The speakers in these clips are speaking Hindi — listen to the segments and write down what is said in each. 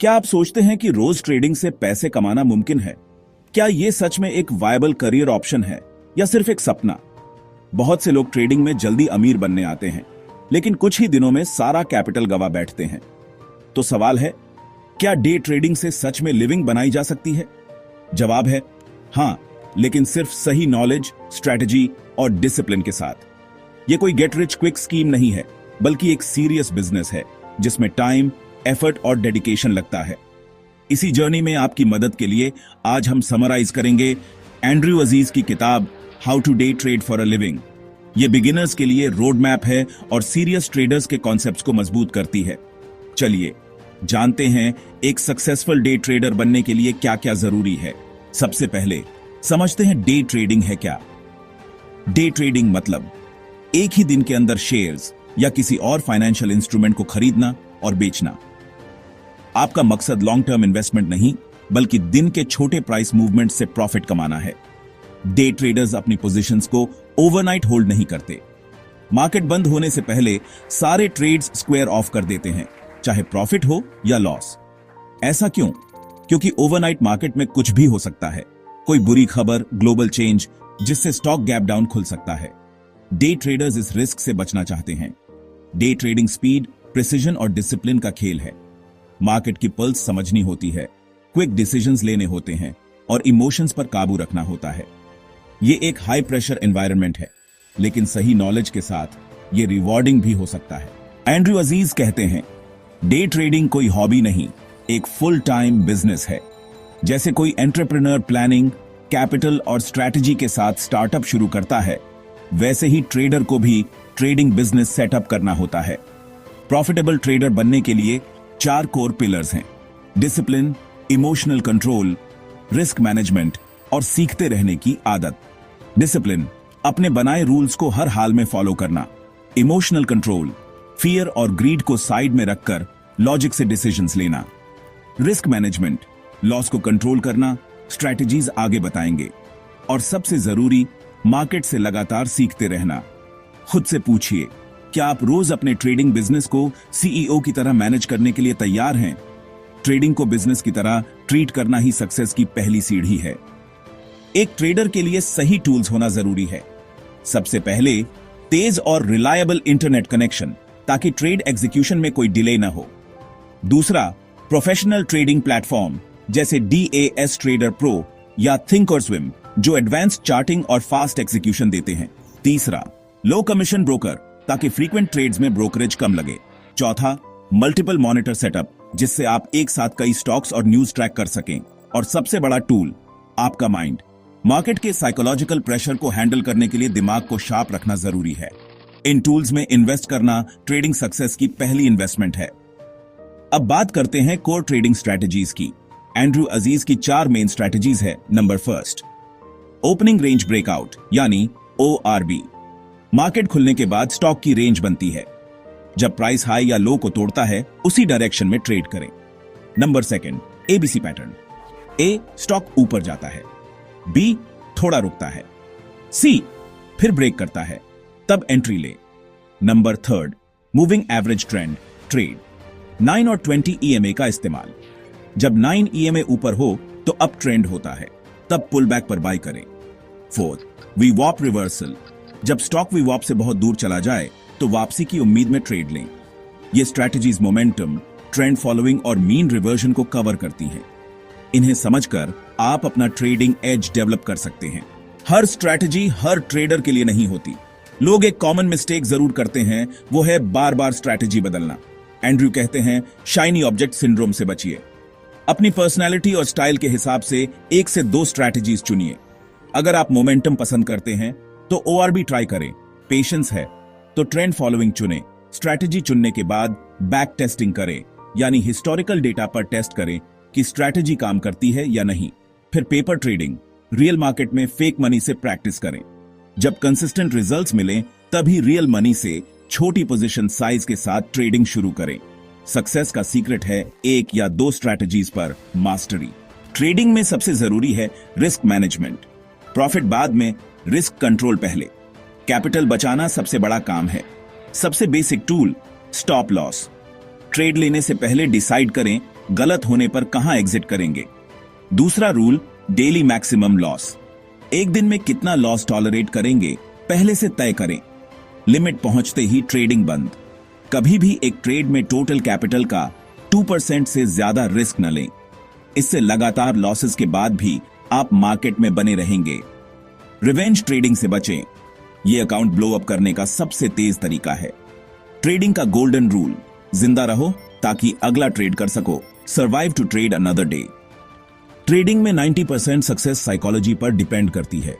क्या आप सोचते हैं कि रोज ट्रेडिंग से पैसे कमाना मुमकिन है? क्या ये सच में एक वायबल करियर ऑप्शन है या सिर्फ एक सपना? बहुत से लोग ट्रेडिंग में जल्दी अमीर बनने आते हैं, लेकिन कुछ ही दिनों में सारा कैपिटल गवा बैठते हैं। तो सवाल है, क्या डे ट्रेडिंग से सच में लिविंग बनाई जा सकती है? जवाब है हां, लेकिन सिर्फ सही नॉलेज, स्ट्रैटेजी और डिसिप्लिन के साथ। यह कोई गेट रिच क्विक स्कीम नहीं है, बल्कि एक सीरियस बिजनेस है जिसमें टाइम, एफर्ट और डेडिकेशन लगता है। इसी जर्नी में आपकी मदद के लिए आज हम समराइज करेंगे एंड्रयू अजीज की किताब how to day trade for a living. ये बिगिनर्स के लिए रोड मैप है और सीरियस ट्रेडर्स के कॉन्सेप्ट्स को मजबूत करती है। चलिए जानते हैं एक सक्सेसफुल डे ट्रेडर बनने के लिए क्या क्या जरूरी है। सबसे पहले समझते हैं डे ट्रेडिंग है क्या। डे ट्रेडिंग मतलब एक ही दिन के अंदर शेयर्स या किसी और फाइनेंशियल इंस्ट्रूमेंट को खरीदना और बेचना। आपका मकसद लॉन्ग टर्म इन्वेस्टमेंट नहीं, बल्कि दिन के छोटे प्राइस मूवमेंट से प्रॉफिट कमाना है। डे ट्रेडर्स अपनी पोजीशंस को ओवरनाइट होल्ड नहीं करते। मार्केट बंद होने से पहले सारे ट्रेड्स स्क्वायर ऑफ कर देते हैं, चाहे प्रॉफिट हो या लॉस। ऐसा क्यों? क्योंकि ओवरनाइट मार्केट में कुछ भी हो सकता है। कोई बुरी खबर, ग्लोबल चेंज, जिससे स्टॉक गैप डाउन खुल सकता है। डे ट्रेडर्स इस रिस्क से बचना चाहते हैं। डे ट्रेडिंग स्पीड, प्रिसीजन और डिसिप्लिन का खेल है। मार्केट की पल्स समझनी होती है, क्विक डिसीजंस लेने होते हैं और इमोशंस पर काबू रखना होता है। ये एक हाई प्रेशर एनवायरनमेंट है, लेकिन सही नॉलेज के साथ ये रिवॉर्डिंग भी हो सकता है। एंड्रयू अजीज कहते हैं, डे ट्रेडिंग कोई हॉबी नहीं, एक फुल टाइम बिजनेस है। जैसे कोई एंटरप्रेन्योर प्लानिंग, कैपिटल और स्ट्रैटेजी के साथ स्टार्टअप शुरू करता है, वैसे ही ट्रेडर को भी ट्रेडिंग बिजनेस सेटअप करना होता है। प्रॉफिटेबल ट्रेडर बनने के लिए 4 कोर पिलर्स हैं: discipline, emotional control, risk management और सीखते रहने की आदत। डिसिप्लिन, अपने बनाए रूल्स को हर हाल में फॉलो करना। इमोशनल कंट्रोल, फियर और ग्रीड को साइड में रखकर लॉजिक से डिसीजंस लेना। रिस्क मैनेजमेंट, लॉस को कंट्रोल करना, स्ट्रैटेजीज आगे बताएंगे। और सबसे जरूरी, मार्केट से लगातार सीखते रहना। खुद से पूछिए, क्या आप रोज अपने ट्रेडिंग बिजनेस को सीईओ की तरह मैनेज करने के लिए तैयार हैं? ट्रेडिंग को बिजनेस की तरह ट्रीट करना ही सक्सेस की पहली सीढ़ी है। एक ट्रेडर के लिए सही टूल्स होना जरूरी है। सबसे पहले, तेज और रिलायबल इंटरनेट कनेक्शन, ताकि ट्रेड एग्जीक्यूशन में कोई डिले ना हो। दूसरा, प्रोफेशनल ट्रेडिंग प्लेटफॉर्म जैसे DAS ट्रेडर प्रो या थिंकोर्सविम, जो एडवांस चार्टिंग और फास्ट एग्जीक्यूशन देते हैं। तीसरा, लो कमीशन ब्रोकर, ताकि फ्रीक्वेंट ट्रेड्स में ब्रोकरेज कम लगे। चौथा, मल्टीपल मॉनिटर सेटअप, जिससे आप एक साथ कई स्टॉक्स और न्यूज ट्रैक कर सकें। और सबसे बड़ा टूल, आपका माइंड। मार्केट के साइकोलॉजिकल प्रेशर को हैंडल करने के लिए दिमाग को शार्प रखना जरूरी है। इन टूल्स में इन्वेस्ट करना ट्रेडिंग सक्सेस की पहली इन्वेस्टमेंट है। अब बात करते हैं कोर ट्रेडिंग स्ट्रैटेजीज की। एंड्रयू अजीज की 4 मेन स्ट्रैटेजीज है। Number first, opening range breakout यानी ORB। मार्केट खुलने के बाद स्टॉक की रेंज बनती है। जब प्राइस हाई या लो को तोड़ता है, उसी डायरेक्शन में ट्रेड करें। Number second, ABC pattern. A, stock ऊपर जाता है। B, थोड़ा रुकता है। C, फिर ब्रेक करता है, तब एंट्री ले। Number third, moving average trend trade. 9 और 20 EMA का इस्तेमाल। जब 9 EMA ऊपर हो तो अप ट्रेंड होता है, तब पुल बैक पर बाय करें। Fourth, VWAP reversal. जब स्टॉक VWAP से बहुत दूर चला जाए तो वापसी की उम्मीद में ट्रेड लें। ये स्ट्रैटेजीज मोमेंटम, ट्रेंड फॉलोइंग और मीन रिवर्जन को कवर करती हैं। इन्हें समझकर आप अपना ट्रेडिंग एज डेवलप कर सकते हैं। हर स्ट्रैटेजी हर ट्रेडर के लिए नहीं होती। लोग एक कॉमन मिस्टेक जरूर करते हैं, वो है बार बार स्ट्रैटेजी बदलना। एंड्रयू कहते हैं, शाइनी ऑब्जेक्ट सिंड्रोम से बचिए। अपनी पर्सनैलिटी और स्टाइल के हिसाब से 1 से 2 स्ट्रैटेजीज चुनिए। अगर आप मोमेंटम पसंद करते हैं तो ORB ट्राई करें। पेशेंस है तो ट्रेंड फॉलोइंग चुनें। स्ट्रैटेजी चुनने के बाद बैक टेस्टिंग करें, यानी हिस्टोरिकल डेटा पर टेस्ट करें कि स्ट्रैटेजी काम करती है या नहीं। फिर पेपर ट्रेडिंग, रियल मार्केट में फेक मनी से प्रैक्टिस करें। जब कंसिस्टेंट रिजल्ट्स मिलें, तभी रियल मनी से छोटी पोजीशन साइज के साथ ट्रेडिंग शुरू करें। सक्सेस का सीक्रेट है 1 या 2 स्ट्रैटेजीज पर मास्टरी। ट्रेडिंग में सबसे जरूरी है रिस्क मैनेजमेंट। प्रॉफिट बाद में, रिस्क कंट्रोल पहले। कैपिटल बचाना सबसे बड़ा काम है। सबसे basic tool, stop loss. Trade लेने से पहले डिसाइड करें गलत होने पर कहां एग्जिट करेंगे। दूसरा रूल, डेली मैक्सिमम लॉस। एक दिन में कितना लॉस टॉलरेट करेंगे पहले से तय करें। लिमिट पहुंचते ही ट्रेडिंग बंद। कभी भी एक ट्रेड में टोटल कैपिटल का 2% से ज्यादा रिस्क न लें। इससे लगातार लॉसेस के बाद भी आप मार्केट में बने रहेंगे। रिवेंज ट्रेडिंग से बचें। यह अकाउंट ब्लो अप करने का सबसे तेज तरीका है। ट्रेडिंग का गोल्डन रूल, जिंदा रहो ताकि अगला ट्रेड कर सको। Survive to trade another day. Trading में 90% सक्सेस साइकोलॉजी पर डिपेंड करती है।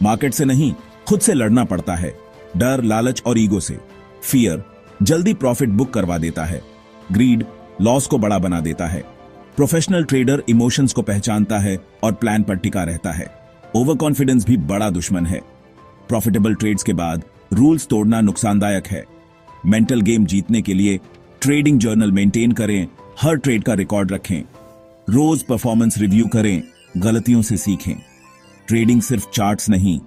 मार्केट से नहीं, खुद से लड़ना पड़ता है। डर, लालच और ईगो से। फियर जल्दी प्रॉफिट बुक करवा देता है। ग्रीड लॉस को बड़ा बना देता है। प्रोफेशनल ट्रेडर इमोशंस को पहचानता है और प्लान पर टिका रहता है। ओवर कॉन्फिडेंस भी बड़ा दुश्मन है। प्रॉफिटेबल ट्रेड्स के बाद रूल्स तोड़ना नुकसानदायक है। मेंटल गेम जीतने के लिए ट्रेडिंग जर्नल मेंटेन करें। हर ट्रेड का रिकॉर्ड रखें। रोज परफॉर्मेंस रिव्यू करें। गलतियों से सीखें। ट्रेडिंग सिर्फ चार्ट्स नहीं,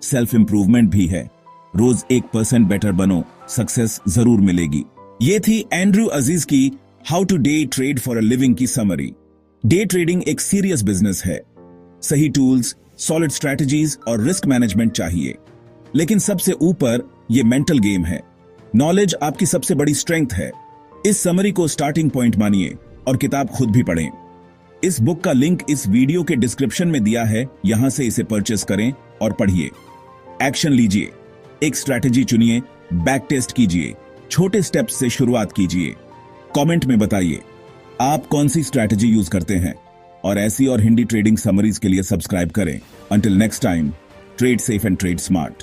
सेल्फ इंप्रूवमेंट भी है। रोज 1% बेटर बनो, सक्सेस जरूर मिलेगी। ये थी एंड्रयू अजीज की how to day trade for a living की समरी। डे ट्रेडिंग एक सीरियस बिजनेस है। सही टूल्स, सॉलिड स्ट्रैटेजीज और रिस्क मैनेजमेंट चाहिए, लेकिन सबसे ऊपर ये मेंटल गेम है। नॉलेज आपकी सबसे बड़ी स्ट्रेंथ है। इस समरी को स्टार्टिंग पॉइंट मानिए और किताब खुद भी पढ़ें। इस बुक का लिंक इस वीडियो के डिस्क्रिप्शन में दिया है, यहां से इसे परचेस करें और पढ़िए। एक्शन लीजिए, एक स्ट्रैटेजी चुनिए, बैक टेस्ट कीजिए, छोटे स्टेप्स से शुरुआत कीजिए। कमेंट में बताइए आप कौन सी स्ट्रैटेजी यूज करते हैं, और ऐसी और हिंदी ट्रेडिंग समरीज के लिए सब्सक्राइब करें। Until next time, trade safe and trade smart.